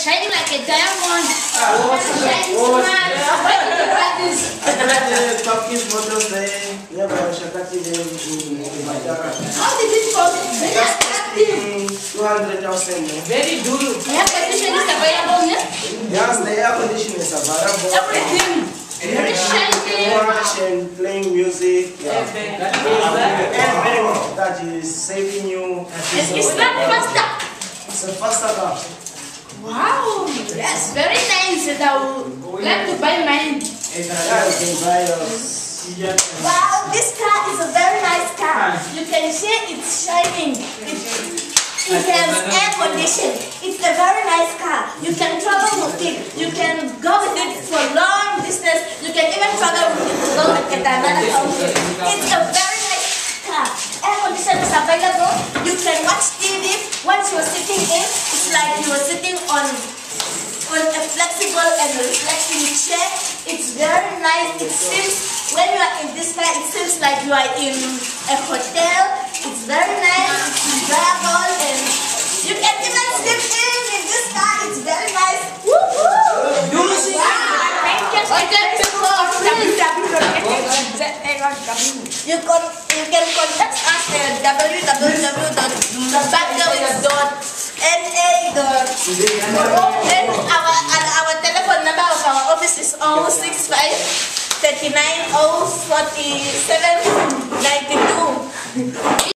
shining like a diamond. Shining so much. Why did you like this? Cupcake motors there. Yeah, but Shakati there in Madara. How did it go? Very attractive. 200,000. Very duro. Air condition is available, no? Yes, the air conditioner is available. Everything. Very shiny. Watch and playing music. Yeah. Airbag that is saving you. It's not faster. It's a faster car. Wow, yes, very nice. I would like to buy mine. Yeah, you can buy yours. Wow, this car is a very nice car. You can see it's shining. It has air condition. It's a very nice car. You can travel with it. You can go with it for long distance. You can even travel with it to go at another country. It's a very nice car. Air condition is available. You can watch TV. Once you're sitting in, it's like you're sitting on a flexible and reflecting chair. It's very nice. It seems, when you are in this car, it seems like you are in a hotel. It's very nice. It's enjoyable, and you can even sleep in this car. It's very nice. Woohoo! You can contact us at www.bagdawits.na. Our telephone number of our office is 065 39 047 92.